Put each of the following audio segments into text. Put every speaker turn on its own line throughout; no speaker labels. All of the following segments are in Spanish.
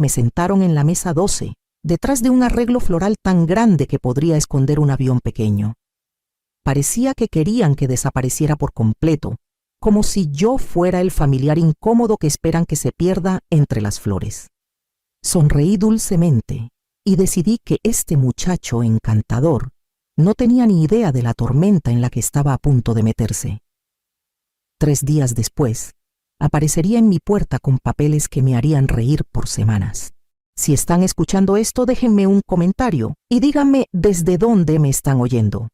Me sentaron en la mesa 12, detrás de un arreglo floral tan grande que podría esconder un avión pequeño. Parecía que querían que desapareciera por completo, como si yo fuera el familiar incómodo que esperan que se pierda entre las flores. Sonreí dulcemente y decidí que este muchacho encantador no tenía ni idea de la tormenta en la que estaba a punto de meterse. 3 días después, aparecería en mi puerta con papeles que me harían reír por semanas. Si están escuchando esto, déjenme un comentario y díganme desde dónde me están oyendo.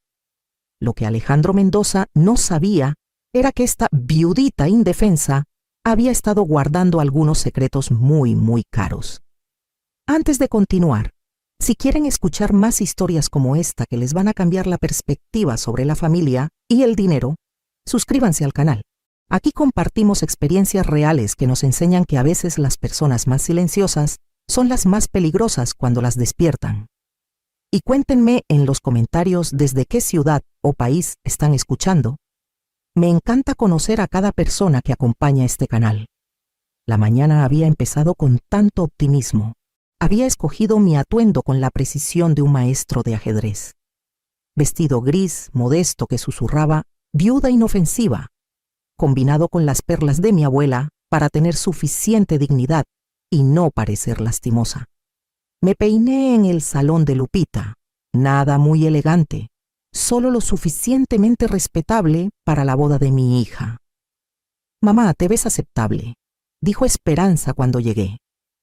Lo que Alejandro Mendoza no sabía era que esta viudita indefensa había estado guardando algunos secretos muy caros. Antes de continuar, si quieren escuchar más historias como esta que les van a cambiar la perspectiva sobre la familia y el dinero, suscríbanse al canal. Aquí compartimos experiencias reales que nos enseñan que a veces las personas más silenciosas son las más peligrosas cuando las despiertan. Y cuéntenme en los comentarios desde qué ciudad o país están escuchando. Me encanta conocer a cada persona que acompaña este canal. La mañana había empezado con tanto optimismo. Había escogido mi atuendo con la precisión de un maestro de ajedrez. Vestido gris, modesto que susurraba, viuda inofensiva, combinado con las perlas de mi abuela para tener suficiente dignidad y no parecer lastimosa. Me peiné en el salón de Lupita, nada muy elegante, solo lo suficientemente respetable para la boda de mi hija. «Mamá, te ves aceptable», dijo Esperanza cuando llegué,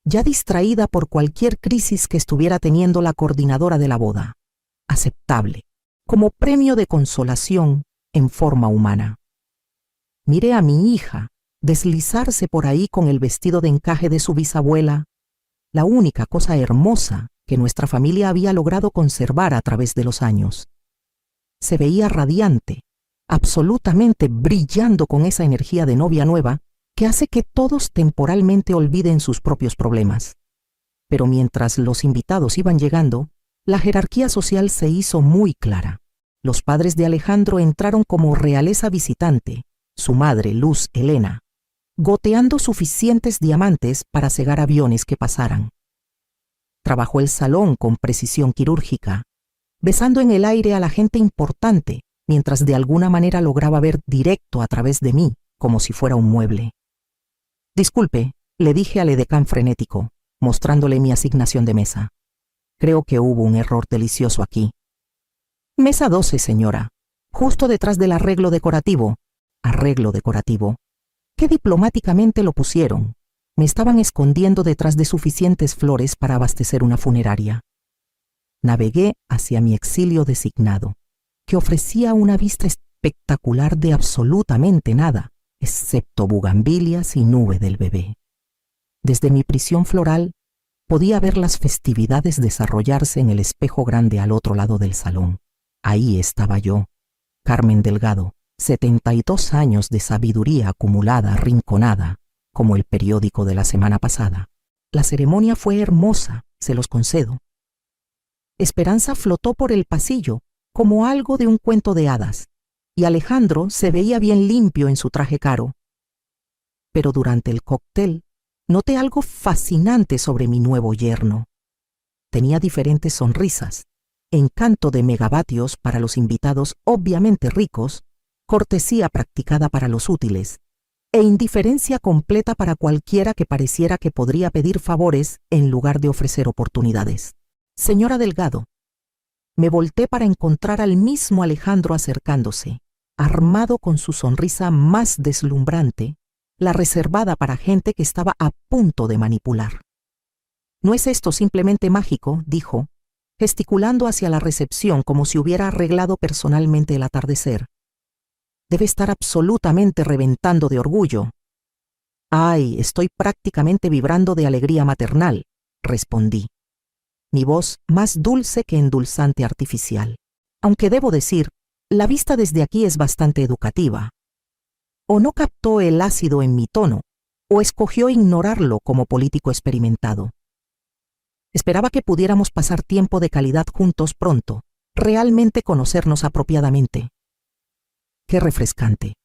ya distraída por cualquier crisis que estuviera teniendo la coordinadora de la boda. Aceptable, como premio de consolación en forma humana. Miré a mi hija deslizarse por ahí con el vestido de encaje de su bisabuela, la única cosa hermosa que nuestra familia había logrado conservar a través de los años. Se veía radiante, absolutamente brillando con esa energía de novia nueva que hace que todos temporalmente olviden sus propios problemas. Pero mientras los invitados iban llegando, la jerarquía social se hizo muy clara. Los padres de Alejandro entraron como realeza visitante, su madre, Luz Helena, goteando suficientes diamantes para cegar aviones que pasaran. Trabajó el salón con precisión quirúrgica, besando en el aire a la gente importante, mientras de alguna manera lograba ver directo a través de mí, como si fuera un mueble. «Disculpe», le dije al edecán frenético, mostrándole mi asignación de mesa. «Creo que hubo un error delicioso aquí». «Mesa 12, señora, justo detrás del arreglo decorativo». «Arreglo decorativo». Qué diplomáticamente lo pusieron. Me estaban escondiendo detrás de suficientes flores para abastecer una funeraria. Navegué hacia mi exilio designado, que ofrecía una vista espectacular de absolutamente nada, excepto bugambilias y nube del bebé. Desde mi prisión floral podía ver las festividades desarrollarse en el espejo grande al otro lado del salón. Ahí estaba yo, Carmen Delgado, 72 años de sabiduría acumulada, arrinconada, como el periódico de la semana pasada. La ceremonia fue hermosa, se los concedo. Esperanza flotó por el pasillo, como algo de un cuento de hadas, y Alejandro se veía bien limpio en su traje caro. Pero durante el cóctel noté algo fascinante sobre mi nuevo yerno. Tenía diferentes sonrisas, encanto de megavatios para los invitados obviamente ricos, cortesía practicada para los útiles, e indiferencia completa para cualquiera que pareciera que podría pedir favores en lugar de ofrecer oportunidades. «Señora Delgado». Me volté para encontrar al mismo Alejandro acercándose, armado con su sonrisa más deslumbrante, la reservada para gente que estaba a punto de manipular. «¿No es esto simplemente mágico?», dijo, gesticulando hacia la recepción como si hubiera arreglado personalmente el atardecer. «Debe estar absolutamente reventando de orgullo». «Ay, estoy prácticamente vibrando de alegría maternal», respondí, mi voz más dulce que endulzante artificial. Aunque debo decir, la vista desde aquí es bastante educativa. O no captó el ácido en mi tono, o escogió ignorarlo como político experimentado. Esperaba que pudiéramos pasar tiempo de calidad juntos pronto, realmente conocernos apropiadamente. Qué refrescante.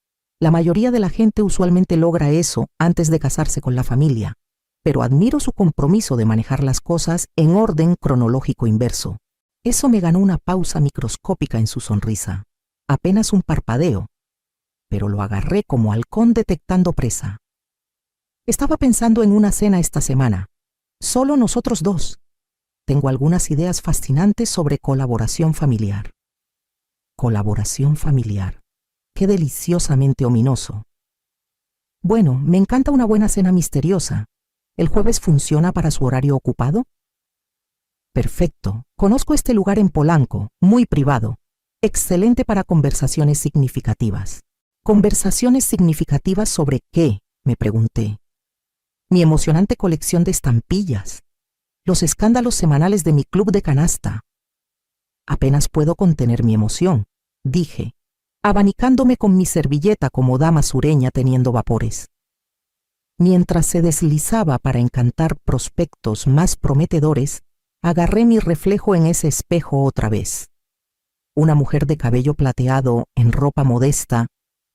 La mayoría de la gente usualmente logra eso antes de casarse con la familia, pero admiro su compromiso de manejar las cosas en orden cronológico inverso. Eso me ganó una pausa microscópica en su sonrisa, apenas un parpadeo, pero lo agarré como halcón detectando presa. Estaba pensando en una cena esta semana, solo nosotros dos. Tengo algunas ideas fascinantes sobre colaboración familiar. Colaboración familiar. Qué deliciosamente ominoso. Bueno, me encanta una buena cena misteriosa. ¿El jueves funciona para su horario ocupado? Perfecto. Conozco este lugar en Polanco, muy privado. Excelente para conversaciones significativas. ¿Conversaciones significativas sobre qué?, me pregunté. Mi emocionante colección de estampillas. Los escándalos semanales de mi club de canasta. Apenas puedo contener mi emoción, dije, abanicándome con mi servilleta como dama sureña teniendo vapores. Mientras se deslizaba para encantar prospectos más prometedores, agarré mi reflejo en ese espejo otra vez. Una mujer de cabello plateado, en ropa modesta,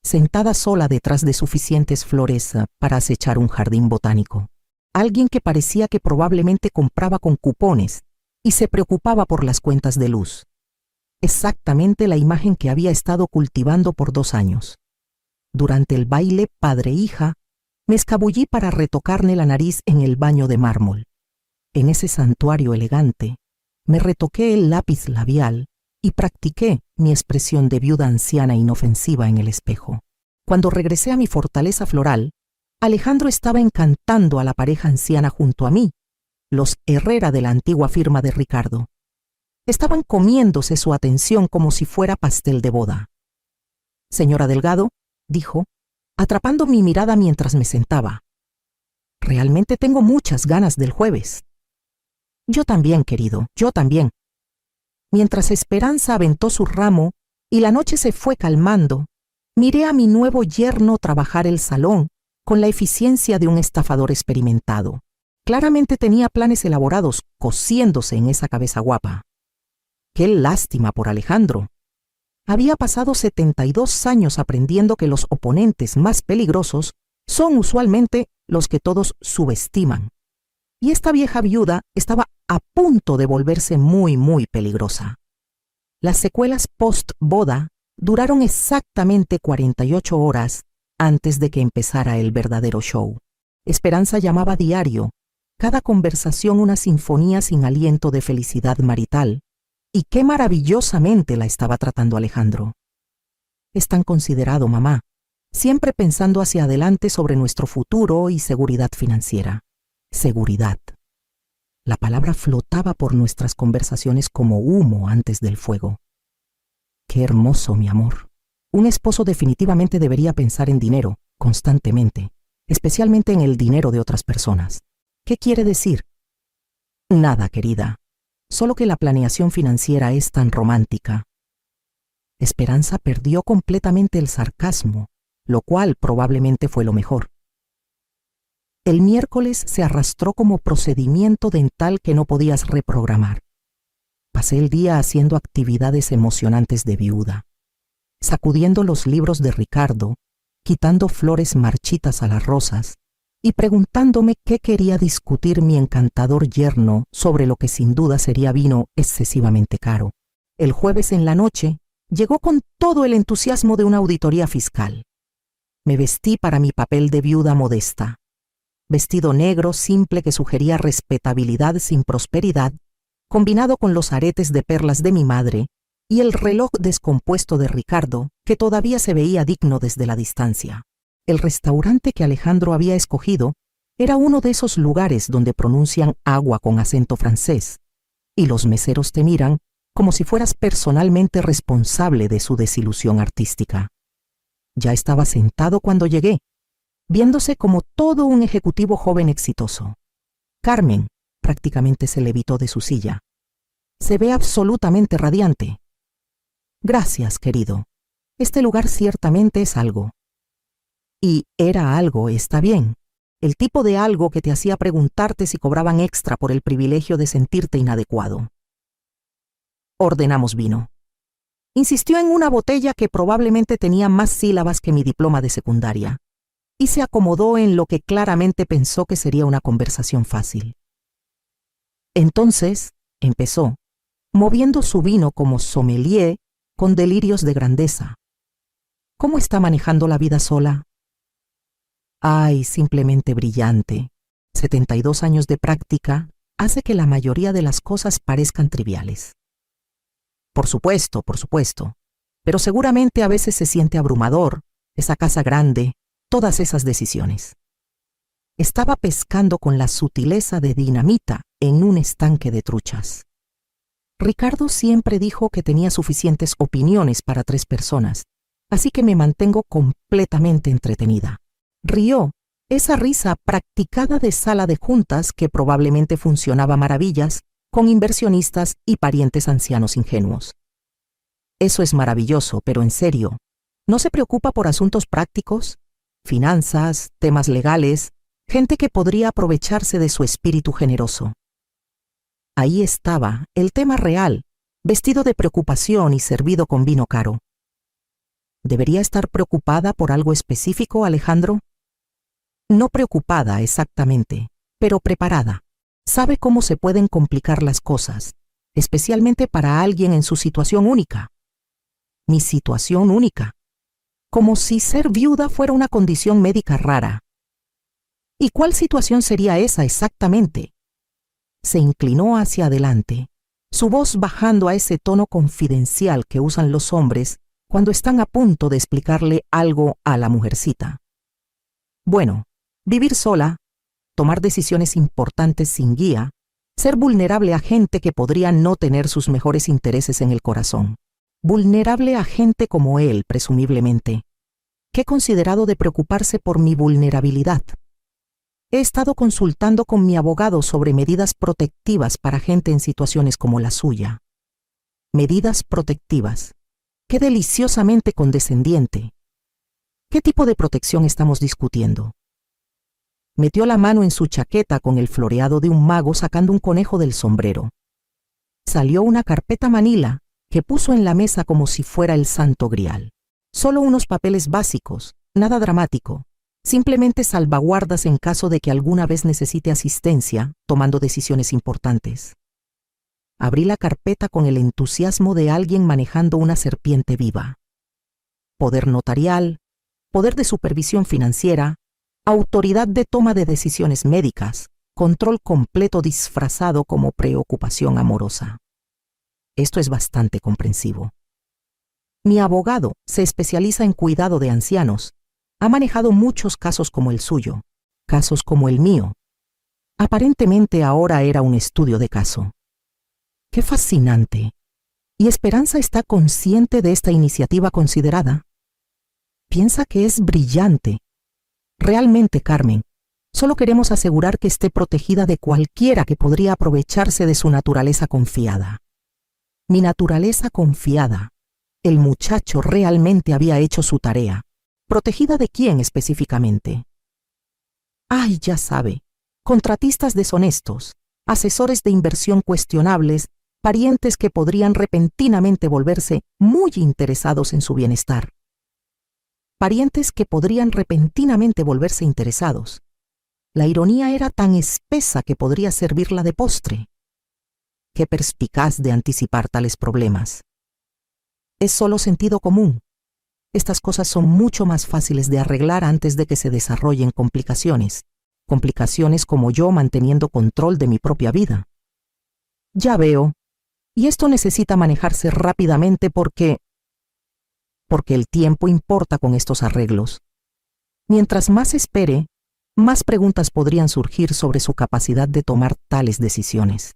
sentada sola detrás de suficientes flores para acechar un jardín botánico. Alguien que parecía que probablemente compraba con cupones y se preocupaba por las cuentas de luz. Exactamente la imagen que había estado cultivando por 2 años. Durante el baile padre-hija, me escabullí para retocarme la nariz en el baño de mármol. En ese santuario elegante, me retoqué el lápiz labial y practiqué mi expresión de viuda anciana inofensiva en el espejo. Cuando regresé a mi fortaleza floral, Alejandro estaba encantando a la pareja anciana junto a mí, los Herrera de la antigua firma de Ricardo. Estaban comiéndose su atención como si fuera pastel de boda. «Señora Delgado», dijo, atrapando mi mirada mientras me sentaba. «Realmente tengo muchas ganas del jueves». «Yo también, querido, yo también». Mientras Esperanza aventó su ramo y la noche se fue calmando, miré a mi nuevo yerno trabajar el salón con la eficiencia de un estafador experimentado. Claramente tenía planes elaborados cociéndose en esa cabeza guapa. Qué lástima por Alejandro. Había pasado 72 años aprendiendo que los oponentes más peligrosos son usualmente los que todos subestiman. Y esta vieja viuda estaba a punto de volverse muy, muy peligrosa. Las secuelas post-boda duraron exactamente 48 horas antes de que empezara el verdadero show. Esperanza llamaba diario, cada conversación una sinfonía sin aliento de felicidad marital. Y qué maravillosamente la estaba tratando Alejandro. Es tan considerado, mamá, siempre pensando hacia adelante sobre nuestro futuro y seguridad financiera. Seguridad. La palabra flotaba por nuestras conversaciones como humo antes del fuego. Qué hermoso, mi amor. Un esposo definitivamente debería pensar en dinero, constantemente, especialmente en el dinero de otras personas. ¿Qué quiere decir? Nada, querida. Solo que la planeación financiera es tan romántica. Esperanza perdió completamente el sarcasmo, lo cual probablemente fue lo mejor. El miércoles se arrastró como procedimiento dental que no podías reprogramar. Pasé el día haciendo actividades emocionantes de viuda, sacudiendo los libros de Ricardo, quitando flores marchitas a las rosas, y preguntándome qué quería discutir mi encantador yerno sobre lo que sin duda sería vino excesivamente caro. El jueves en la noche llegó con todo el entusiasmo de una auditoría fiscal. Me vestí para mi papel de viuda modesta. Vestido negro simple que sugería respetabilidad sin prosperidad, combinado con los aretes de perlas de mi madre y el reloj descompuesto de Ricardo, que todavía se veía digno desde la distancia. El restaurante que Alejandro había escogido era uno de esos lugares donde pronuncian agua con acento francés, y los meseros te miran como si fueras personalmente responsable de su desilusión artística. Ya estaba sentado cuando llegué, viéndose como todo un ejecutivo joven exitoso. Carmen prácticamente se levitó de su silla. Se ve absolutamente radiante. Gracias, querido. Este lugar ciertamente es algo. Y era algo, está bien. El tipo de algo que te hacía preguntarte si cobraban extra por el privilegio de sentirte inadecuado. Ordenamos vino. Insistió en una botella que probablemente tenía más sílabas que mi diploma de secundaria. y se acomodó en lo que claramente pensó que sería una conversación fácil. Entonces, empezó, moviendo su vino como sommelier con delirios de grandeza. ¿Cómo está manejando la vida sola? Ay, simplemente brillante. 72 años de práctica hace que la mayoría de las cosas parezcan triviales. Por supuesto, pero seguramente a veces se siente abrumador, esa casa grande, todas esas decisiones. Estaba pescando con la sutileza de dinamita en un estanque de truchas. Ricardo siempre dijo que tenía suficientes opiniones para 3 personas, así que me mantengo completamente entretenida. Rió, esa risa practicada de sala de juntas que probablemente funcionaba maravillas con inversionistas y parientes ancianos ingenuos. Eso es maravilloso, pero en serio, ¿no se preocupa por asuntos prácticos? Finanzas, temas legales, gente que podría aprovecharse de su espíritu generoso. Ahí estaba, el tema real, vestido de preocupación y servido con vino caro. ¿Debería estar preocupada por algo específico, Alejandro? No preocupada exactamente, pero preparada. Sabe cómo se pueden complicar las cosas, especialmente para alguien en su situación única. Mi situación única. Como si ser viuda fuera una condición médica rara. ¿Y cuál situación sería esa exactamente? Se inclinó hacia adelante, su voz bajando a ese tono confidencial que usan los hombres cuando están a punto de explicarle algo a la mujercita. Bueno, vivir sola, tomar decisiones importantes sin guía, ser vulnerable a gente que podría no tener sus mejores intereses en el corazón. Vulnerable a gente como él, presumiblemente. ¿Qué he considerado de preocuparse por mi vulnerabilidad? He estado consultando con mi abogado sobre medidas protectivas para gente en situaciones como la suya. Medidas protectivas. Qué deliciosamente condescendiente. ¿Qué tipo de protección estamos discutiendo? Metió la mano en su chaqueta con el floreado de un mago sacando un conejo del sombrero. Salió una carpeta manila que puso en la mesa como si fuera el santo grial. Solo unos papeles básicos, nada dramático, simplemente salvaguardas en caso de que alguna vez necesite asistencia tomando decisiones importantes. Abrí la carpeta con el entusiasmo de alguien manejando una serpiente viva. Poder notarial, poder de supervisión financiera, autoridad de toma de decisiones médicas, control completo disfrazado como preocupación amorosa. Esto es bastante comprensivo. Mi abogado se especializa en cuidado de ancianos. Ha manejado muchos casos como el suyo, casos como el mío. Aparentemente ahora era un estudio de caso. ¡Qué fascinante! ¿Y Esperanza está consciente de esta iniciativa considerada? Piensa que es brillante. Realmente, Carmen, solo queremos asegurar que esté protegida de cualquiera que podría aprovecharse de su naturaleza confiada. Mi naturaleza confiada. El muchacho realmente había hecho su tarea. ¿Protegida de quién específicamente? Ay, ya sabe, contratistas deshonestos, asesores de inversión cuestionables, parientes que podrían repentinamente volverse muy interesados en su bienestar. Parientes que podrían repentinamente volverse interesados. La ironía era tan espesa que podría servirla de postre. Qué perspicaz de anticipar tales problemas. Es solo sentido común. Estas cosas son mucho más fáciles de arreglar antes de que se desarrollen complicaciones. Complicaciones como yo manteniendo control de mi propia vida. Ya veo. Y esto necesita manejarse rápidamente porque el tiempo importa con estos arreglos. Mientras más espere, más preguntas podrían surgir sobre su capacidad de tomar tales decisiones.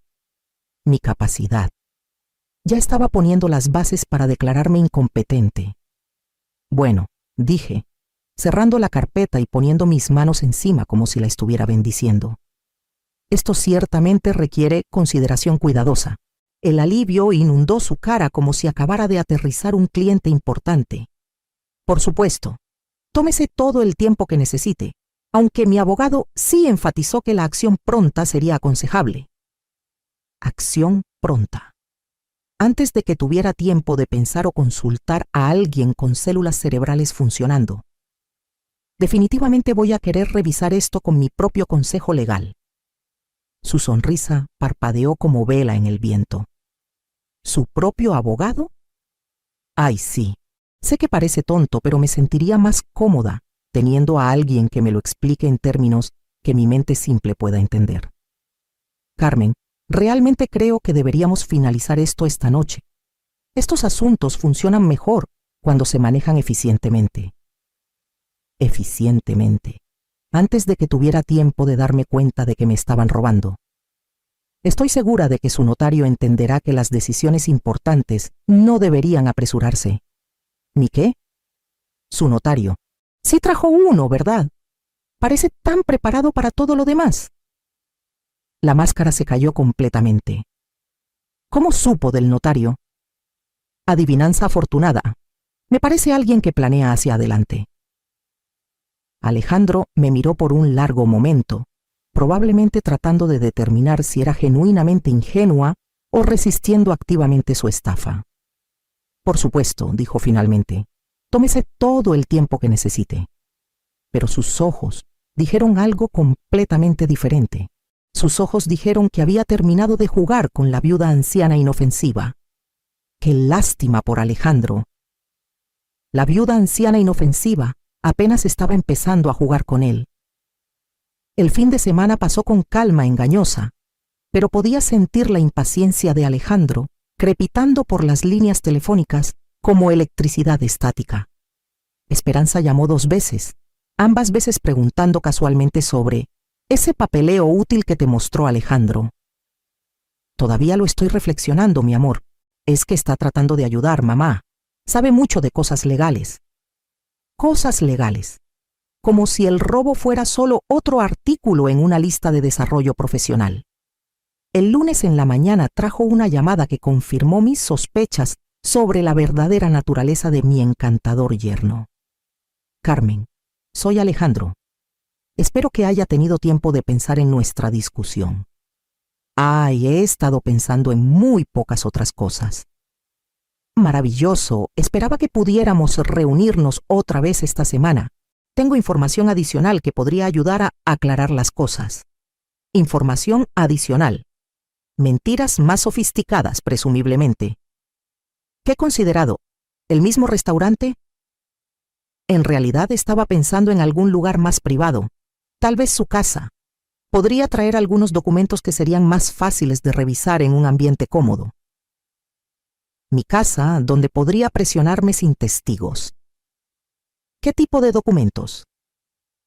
Mi capacidad. Ya estaba poniendo las bases para declararme incompetente. Bueno, dije, cerrando la carpeta y poniendo mis manos encima como si la estuviera bendiciendo. Esto ciertamente requiere consideración cuidadosa. El alivio inundó su cara como si acabara de aterrizar un cliente importante. Por supuesto, tómese todo el tiempo que necesite, aunque mi abogado sí enfatizó que la acción pronta sería aconsejable. Acción pronta. Antes de que tuviera tiempo de pensar o consultar a alguien con células cerebrales funcionando. Definitivamente voy a querer revisar esto con mi propio consejo legal. Su sonrisa parpadeó como vela en el viento. ¿Su propio abogado? Ay, sí. Sé que parece tonto, pero me sentiría más cómoda teniendo a alguien que me lo explique en términos que mi mente simple pueda entender. Carmen, realmente creo que deberíamos finalizar esto esta noche. Estos asuntos funcionan mejor cuando se manejan eficientemente. Eficientemente. Antes de que tuviera tiempo de darme cuenta de que me estaban robando. Estoy segura de que su notario entenderá que las decisiones importantes no deberían apresurarse. ¿Mi qué? Su notario. Sí trajo uno, ¿verdad? Parece tan preparado para todo lo demás. La máscara se cayó completamente. ¿Cómo supo del notario? Adivinanza afortunada. Me parece alguien que planea hacia adelante. Alejandro me miró por un largo momento, probablemente tratando de determinar si era genuinamente ingenua o resistiendo activamente su estafa. Por supuesto, dijo finalmente, tómese todo el tiempo que necesite. Pero sus ojos dijeron algo completamente diferente. Sus ojos dijeron que había terminado de jugar con la viuda anciana inofensiva. ¡Qué lástima por Alejandro! La viuda anciana inofensiva apenas estaba empezando a jugar con él. El fin de semana pasó con calma engañosa, pero podía sentir la impaciencia de Alejandro crepitando por las líneas telefónicas como electricidad estática. Esperanza llamó 2 veces, ambas veces preguntando casualmente sobre ese papeleo útil que te mostró Alejandro. Todavía lo estoy reflexionando, mi amor. Es que está tratando de ayudar, mamá. Sabe mucho de cosas legales. Cosas legales. Como si el robo fuera solo otro artículo en una lista de desarrollo profesional. El lunes en la mañana trajo una llamada que confirmó mis sospechas sobre la verdadera naturaleza de mi encantador yerno. Carmen, soy Alejandro. Espero que haya tenido tiempo de pensar en nuestra discusión. Ay, he estado pensando en muy pocas otras cosas. Maravilloso, esperaba que pudiéramos reunirnos otra vez esta semana. Tengo información adicional que podría ayudar a aclarar las cosas. Información adicional. Mentiras más sofisticadas, presumiblemente. ¿Qué he considerado? ¿El mismo restaurante? En realidad estaba pensando en algún lugar más privado. Tal vez su casa. Podría traer algunos documentos que serían más fáciles de revisar en un ambiente cómodo. Mi casa, donde podría presionarme sin testigos. ¿Qué tipo de documentos?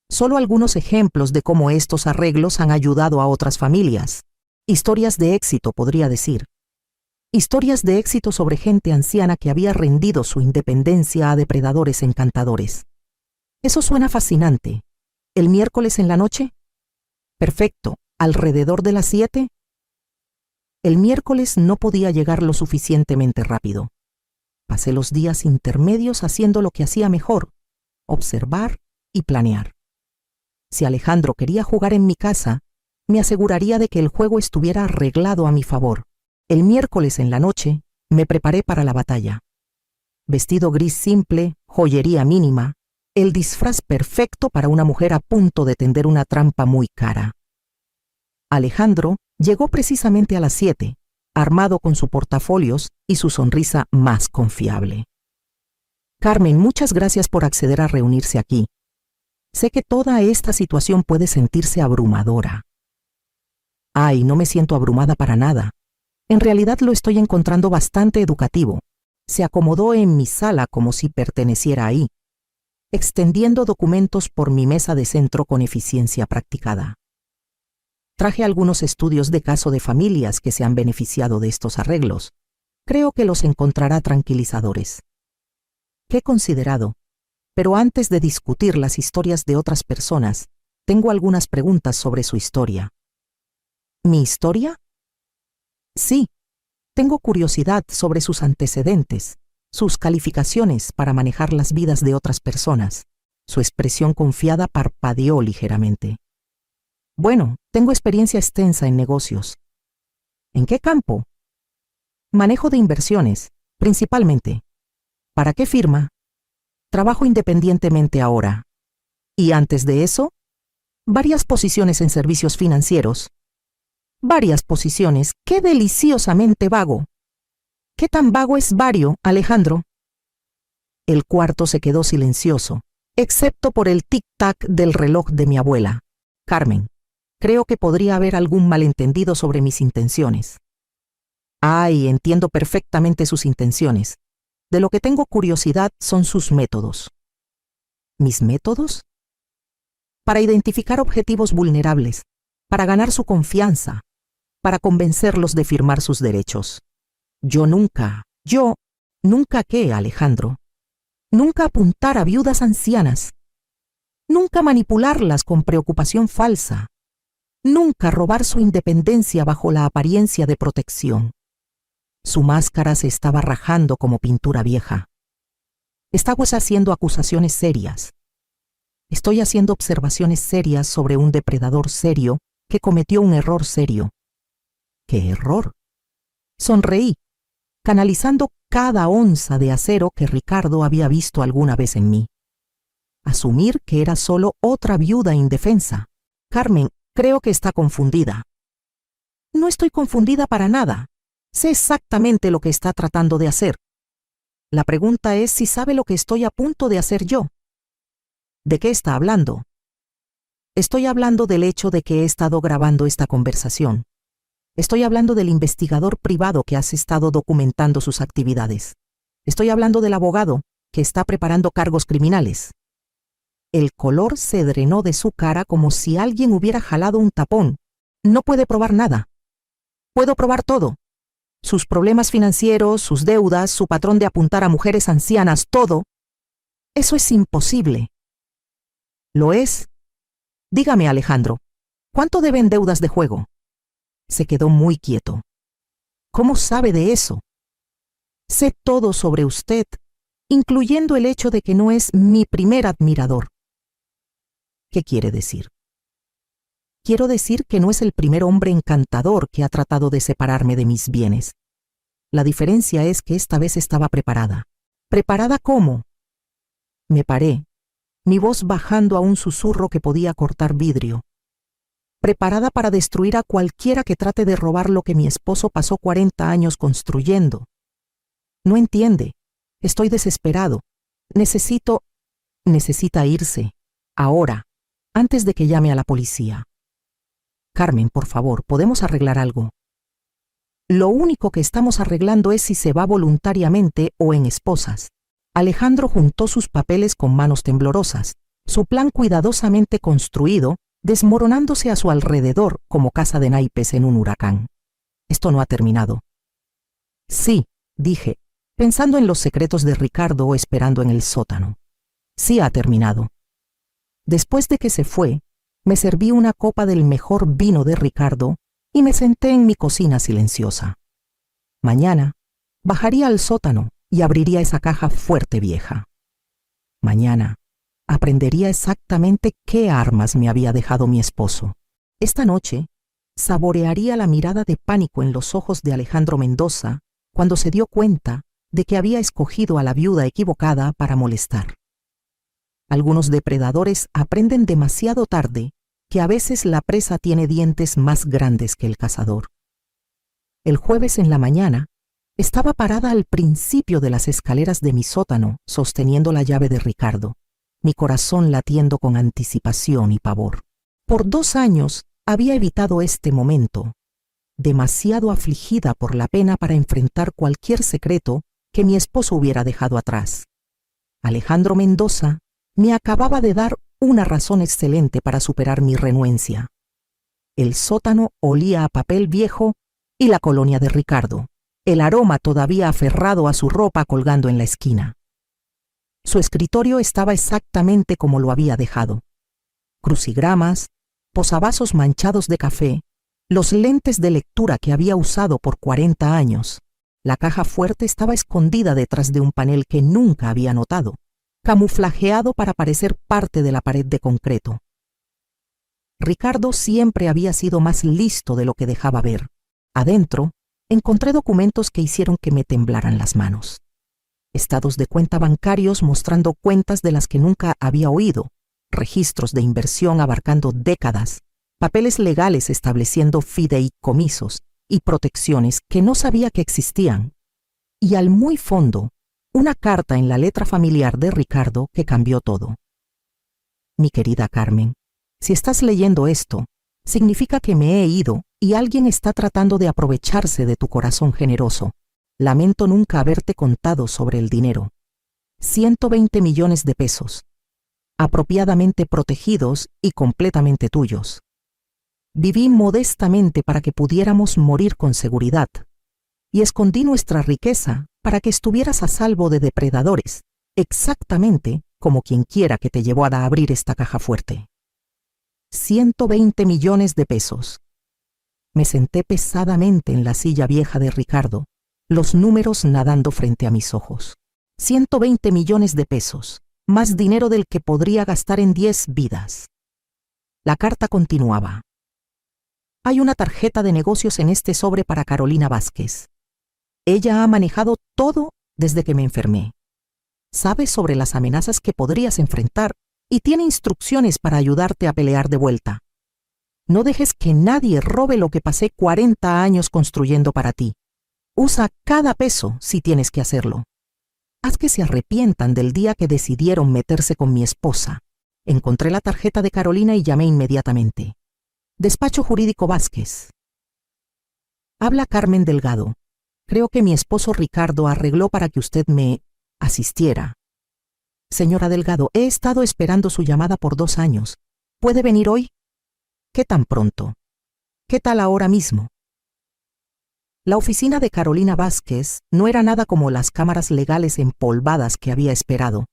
Solo algunos ejemplos de cómo estos arreglos han ayudado a otras familias. Historias de éxito, podría decir. Historias de éxito sobre gente anciana que había rendido su independencia a depredadores encantadores. Eso suena fascinante. ¿El miércoles en la noche? Perfecto. ¿Alrededor de las 7? El miércoles no podía llegar lo suficientemente rápido. Pasé los días intermedios haciendo lo que hacía mejor, observar y planear. Si Alejandro quería jugar en mi casa, me aseguraría de que el juego estuviera arreglado a mi favor. El miércoles en la noche me preparé para la batalla. Vestido gris simple, joyería mínima, el disfraz perfecto para una mujer a punto de tender una trampa muy cara. Alejandro llegó precisamente a las 7, armado con su portafolios y su sonrisa más confiable. Carmen, muchas gracias por acceder a reunirse aquí. Sé que toda esta situación puede sentirse abrumadora. Ay, no me siento abrumada para nada. En realidad lo estoy encontrando bastante educativo. Se acomodó en mi sala como si perteneciera ahí, extendiendo documentos por mi mesa de centro con eficiencia practicada. Traje algunos estudios de caso de familias que se han beneficiado de estos arreglos. Creo que los encontrará tranquilizadores. ¿Qué he considerado? Pero antes de discutir las historias de otras personas, tengo algunas preguntas sobre su historia. ¿Mi historia? Sí, tengo curiosidad sobre sus antecedentes, sus calificaciones para manejar las vidas de otras personas. Su expresión confiada parpadeó ligeramente. Bueno, tengo experiencia extensa en negocios. ¿En qué campo? Manejo de inversiones, principalmente. ¿Para qué firma? Trabajo independientemente ahora. Y antes de eso, varias posiciones en servicios financieros. Varias posiciones. ¡Qué deliciosamente vago! ¿Qué tan vago es vario, Alejandro? El cuarto se quedó silencioso, excepto por el tic-tac del reloj de mi abuela. Carmen, creo que podría haber algún malentendido sobre mis intenciones. Ay, entiendo perfectamente sus intenciones. De lo que tengo curiosidad son sus métodos. ¿Mis métodos? Para identificar objetivos vulnerables, para ganar su confianza, para convencerlos de firmar sus derechos. Yo nunca qué, Alejandro. Nunca apuntar a viudas ancianas. Nunca manipularlas con preocupación falsa. Nunca robar su independencia bajo la apariencia de protección. Su máscara se estaba rajando como pintura vieja. Estamos haciendo acusaciones serias. Estoy haciendo observaciones serias sobre un depredador serio que cometió un error serio. ¿Qué error? Sonreí, canalizando cada onza de acero que Ricardo había visto alguna vez en mí. Asumir que era solo otra viuda indefensa. Carmen, creo que está confundida. No estoy confundida para nada. Sé exactamente lo que está tratando de hacer. La pregunta es si sabe lo que estoy a punto de hacer yo. ¿De qué está hablando? Estoy hablando del hecho de que he estado grabando esta conversación. Estoy hablando del investigador privado que has estado documentando sus actividades. Estoy hablando del abogado que está preparando cargos criminales. El color se drenó de su cara como si alguien hubiera jalado un tapón. No puede probar nada. Puedo probar todo. Sus problemas financieros, sus deudas, su patrón de apuntar a mujeres ancianas, todo. Eso es imposible. ¿Lo es? Dígame, Alejandro, ¿cuánto deben deudas de juego? Se quedó muy quieto. ¿Cómo sabe de eso? Sé todo sobre usted, incluyendo el hecho de que no es mi primer admirador. ¿Qué quiere decir? Quiero decir que no es el primer hombre encantador que ha tratado de separarme de mis bienes. La diferencia es que esta vez estaba preparada. ¿Preparada cómo? Me paré, mi voz bajando a un susurro que podía cortar vidrio. Preparada para destruir a cualquiera que trate de robar lo que mi esposo pasó 40 años construyendo. No entiende. Estoy desesperado. Necesita irse. Ahora, antes de que llame a la policía. Carmen, por favor, ¿podemos arreglar algo? Lo único que estamos arreglando es si se va voluntariamente o en esposas. Alejandro juntó sus papeles con manos temblorosas, su plan cuidadosamente construido, desmoronándose a su alrededor como casa de naipes en un huracán. Esto no ha terminado. Sí, dije, pensando en los secretos de Ricardo o esperando en el sótano. Sí ha terminado. Después de que se fue, me serví una copa del mejor vino de Ricardo y me senté en mi cocina silenciosa. Mañana bajaría al sótano y abriría esa caja fuerte vieja. Mañana aprendería exactamente qué armas me había dejado mi esposo. Esta noche saborearía la mirada de pánico en los ojos de Alejandro Mendoza cuando se dio cuenta de que había escogido a la viuda equivocada para molestar. Algunos depredadores aprenden demasiado tarde que a veces la presa tiene dientes más grandes que el cazador. El jueves en la mañana, estaba parada al principio de las escaleras de mi sótano, sosteniendo la llave de Ricardo, mi corazón latiendo con anticipación y pavor. Por 2 años había evitado este momento, demasiado afligida por la pena para enfrentar cualquier secreto que mi esposo hubiera dejado atrás. Alejandro Mendoza me acababa de dar una razón excelente para superar mi renuencia. El sótano olía a papel viejo y la colonia de Ricardo, el aroma todavía aferrado a su ropa colgando en la esquina. Su escritorio estaba exactamente como lo había dejado. Crucigramas, posavasos manchados de café, los lentes de lectura que había usado por 40 años. La caja fuerte estaba escondida detrás de un panel que nunca había notado, camuflajeado para parecer parte de la pared de concreto. Ricardo siempre había sido más listo de lo que dejaba ver. Adentro, encontré documentos que hicieron que me temblaran las manos. Estados de cuenta bancarios mostrando cuentas de las que nunca había oído, registros de inversión abarcando décadas, papeles legales estableciendo fideicomisos y protecciones que no sabía que existían, y al muy fondo, una carta en la letra familiar de Ricardo que cambió todo. Mi querida Carmen, si estás leyendo esto, significa que me he ido y alguien está tratando de aprovecharse de tu corazón generoso. Lamento nunca haberte contado sobre el dinero. 120 millones de pesos, apropiadamente protegidos y completamente tuyos. Viví modestamente para que pudiéramos morir con seguridad, y escondí nuestra riqueza para que estuvieras a salvo de depredadores, exactamente como quien quiera que te llevó a abrir esta caja fuerte. 120 millones de pesos. Me senté pesadamente en la silla vieja de Ricardo, los números nadando frente a mis ojos. 120 millones de pesos, más dinero del que podría gastar en 10 vidas. La carta continuaba. Hay una tarjeta de negocios en este sobre para Carolina Vázquez. Ella ha manejado todo desde que me enfermé. Sabe sobre las amenazas que podrías enfrentar y tiene instrucciones para ayudarte a pelear de vuelta. No dejes que nadie robe lo que pasé 40 años construyendo para ti. Usa cada peso si tienes que hacerlo. Haz que se arrepientan del día que decidieron meterse con mi esposa. Encontré la tarjeta de Carolina y llamé inmediatamente. Despacho Jurídico Vázquez. Habla Carmen Delgado. Creo que mi esposo Ricardo arregló para que usted me asistiera. Señora Delgado, he estado esperando su llamada por 2 años. ¿Puede venir hoy? ¿Qué tan pronto? ¿Qué tal ahora mismo? La oficina de Carolina Vázquez no era nada como las cámaras legales empolvadas que había esperado.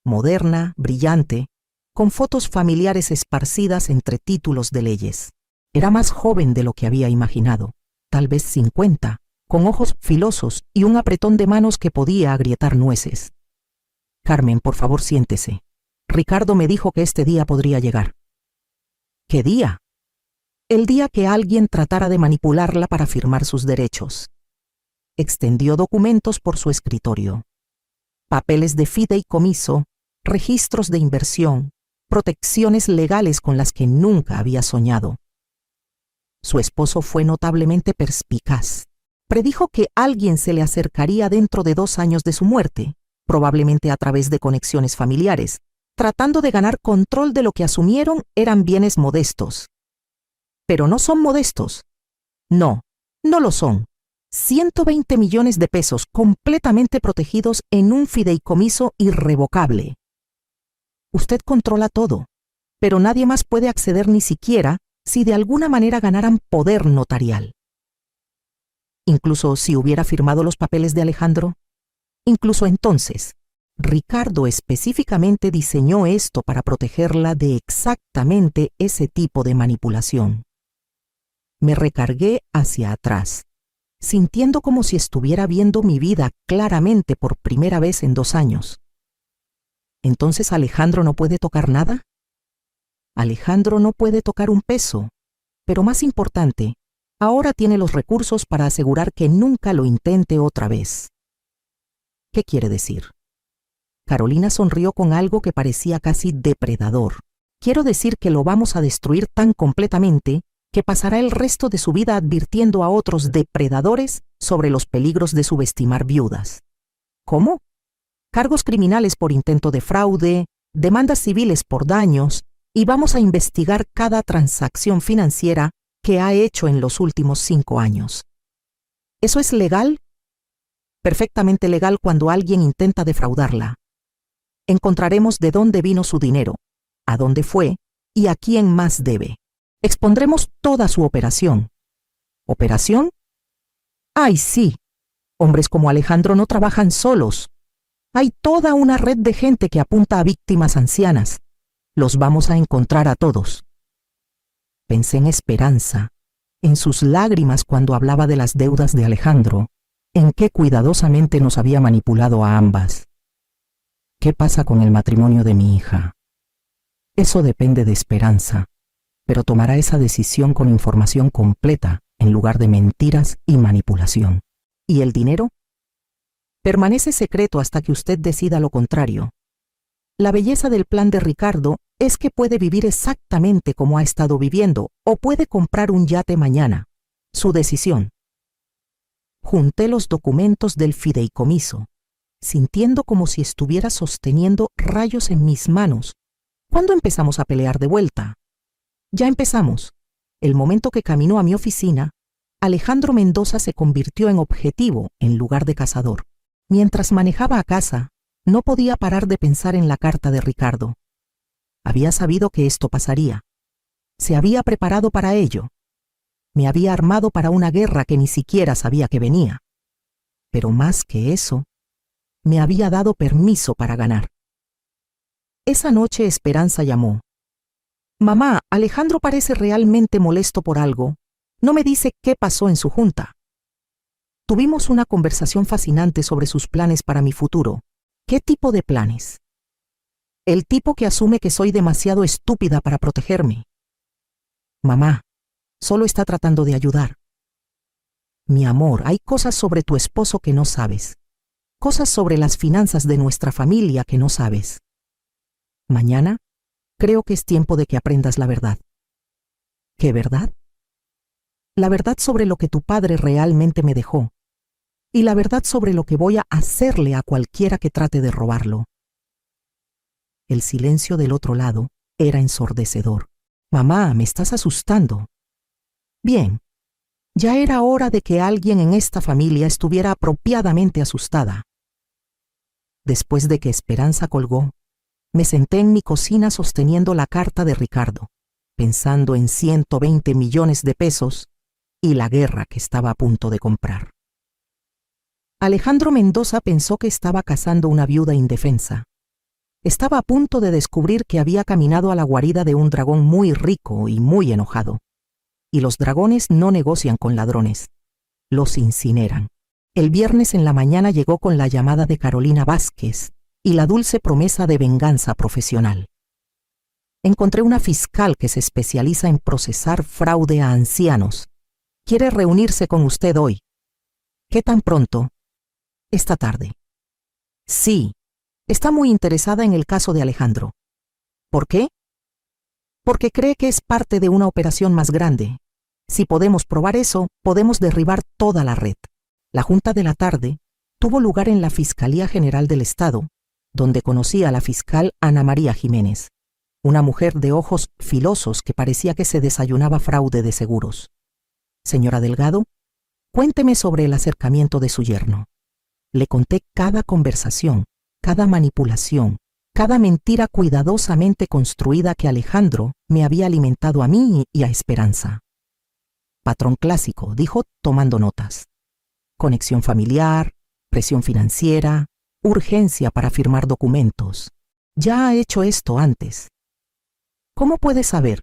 Moderna, brillante, con fotos familiares esparcidas entre títulos de leyes. Era más joven de lo que había imaginado, tal vez 50, con ojos filosos y un apretón de manos que podía agrietar nueces. Carmen, por favor, siéntese. Ricardo me dijo que este día podría llegar. ¿Qué día? El día que alguien tratara de manipularla para firmar sus derechos. Extendió documentos por su escritorio. Papeles de fideicomiso, registros de inversión, protecciones legales con las que nunca había soñado. Su esposo fue notablemente perspicaz. Predijo que alguien se le acercaría dentro de 2 años de su muerte, probablemente a través de conexiones familiares, tratando de ganar control de lo que asumieron eran bienes modestos. Pero no son modestos. No, no lo son. 120 millones de pesos completamente protegidos en un fideicomiso irrevocable. Usted controla todo, pero nadie más puede acceder ni siquiera si de alguna manera ganaran poder notarial. Incluso si hubiera firmado los papeles de Alejandro, incluso entonces, Ricardo específicamente diseñó esto para protegerla de exactamente ese tipo de manipulación. Me recargué hacia atrás, sintiendo como si estuviera viendo mi vida claramente por primera vez en 2 años. ¿Entonces Alejandro no puede tocar nada? Alejandro no puede tocar un peso, pero más importante, ahora tiene los recursos para asegurar que nunca lo intente otra vez. ¿Qué quiere decir? Carolina sonrió con algo que parecía casi depredador. Quiero decir que lo vamos a destruir tan completamente que pasará el resto de su vida advirtiendo a otros depredadores sobre los peligros de subestimar viudas. ¿Cómo? Cargos criminales por intento de fraude, demandas civiles por daños, y vamos a investigar cada transacción financiera que ha hecho en los últimos 5 años. ¿Eso es legal? Perfectamente legal cuando alguien intenta defraudarla. Encontraremos de dónde vino su dinero, a dónde fue y a quién más debe. Expondremos toda su operación. ¿Operación? ¡Ay, sí! Hombres como Alejandro no trabajan solos. Hay toda una red de gente que apunta a víctimas ancianas. Los vamos a encontrar a todos. Pensé en Esperanza, en sus lágrimas cuando hablaba de las deudas de Alejandro, en qué cuidadosamente nos había manipulado a ambas. ¿Qué pasa con el matrimonio de mi hija? Eso depende de Esperanza, pero tomará esa decisión con información completa en lugar de mentiras y manipulación. ¿Y el dinero? Permanece secreto hasta que usted decida lo contrario. La belleza del plan de Ricardo es que puede vivir exactamente como ha estado viviendo o puede comprar un yate mañana. Su decisión. Junté los documentos del fideicomiso, sintiendo como si estuviera sosteniendo rayos en mis manos. ¿Cuándo empezamos a pelear de vuelta? Ya empezamos. El momento que caminó a mi oficina, Alejandro Mendoza se convirtió en objetivo en lugar de cazador. Mientras manejaba a casa, no podía parar de pensar en la carta de Ricardo. Había sabido que esto pasaría. Se había preparado para ello. Me había armado para una guerra que ni siquiera sabía que venía. Pero más que eso, me había dado permiso para ganar. Esa noche Esperanza llamó. Mamá, Alejandro parece realmente molesto por algo. No me dice qué pasó en su junta. Tuvimos una conversación fascinante sobre sus planes para mi futuro. ¿Qué tipo de planes? El tipo que asume que soy demasiado estúpida para protegerme. Mamá, solo está tratando de ayudar. Mi amor, hay cosas sobre tu esposo que no sabes. Cosas sobre las finanzas de nuestra familia que no sabes. Mañana, creo que es tiempo de que aprendas la verdad. ¿Qué verdad? La verdad sobre lo que tu padre realmente me dejó. Y la verdad sobre lo que voy a hacerle a cualquiera que trate de robarlo. El silencio del otro lado era ensordecedor. Mamá, me estás asustando. Bien, ya era hora de que alguien en esta familia estuviera apropiadamente asustada. Después de que Esperanza colgó, me senté en mi cocina sosteniendo la carta de Ricardo, pensando en 120 millones de pesos y la guerra que estaba a punto de comprar. Alejandro Mendoza pensó que estaba cazando una viuda indefensa. Estaba a punto de descubrir que había caminado a la guarida de un dragón muy rico y muy enojado. Y los dragones no negocian con ladrones, los incineran. El viernes en la mañana llegó con la llamada de Carolina Vázquez y la dulce promesa de venganza profesional. Encontré una fiscal que se especializa en procesar fraude a ancianos. Quiere reunirse con usted hoy. ¿Qué tan pronto? Esta tarde. Sí, está muy interesada en el caso de Alejandro. ¿Por qué? Porque cree que es parte de una operación más grande. Si podemos probar eso, podemos derribar toda la red. La junta de la tarde tuvo lugar en la Fiscalía General del Estado, donde conocí a la fiscal Ana María Jiménez, una mujer de ojos filosos que parecía que se desayunaba fraude de seguros. Señora Delgado, cuénteme sobre el acercamiento de su yerno. Le conté cada conversación, cada manipulación, cada mentira cuidadosamente construida que Alejandro me había alimentado a mí y a Esperanza. Patrón clásico, dijo tomando notas. Conexión familiar, presión financiera, urgencia para firmar documentos. Ya ha hecho esto antes. ¿Cómo puede saber?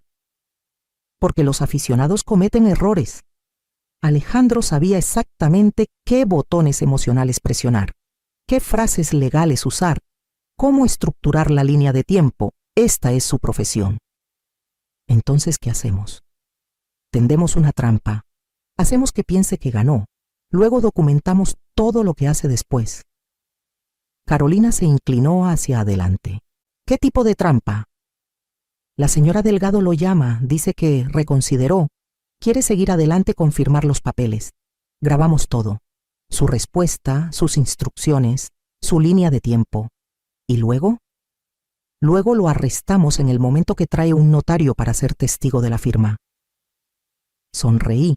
Porque los aficionados cometen errores. Alejandro sabía exactamente qué botones emocionales presionar, qué frases legales usar, cómo estructurar la línea de tiempo. Esta es su profesión. Entonces, ¿qué hacemos? Tendemos una trampa. Hacemos que piense que ganó. Luego documentamos todo lo que hace después. Carolina se inclinó hacia adelante. ¿Qué tipo de trampa? La señora Delgado lo llama, dice que reconsideró. Quiere seguir adelante con firmar los papeles. Grabamos todo. Su respuesta, sus instrucciones, su línea de tiempo. ¿Y luego? Luego lo arrestamos en el momento que trae un notario para ser testigo de la firma. Sonreí,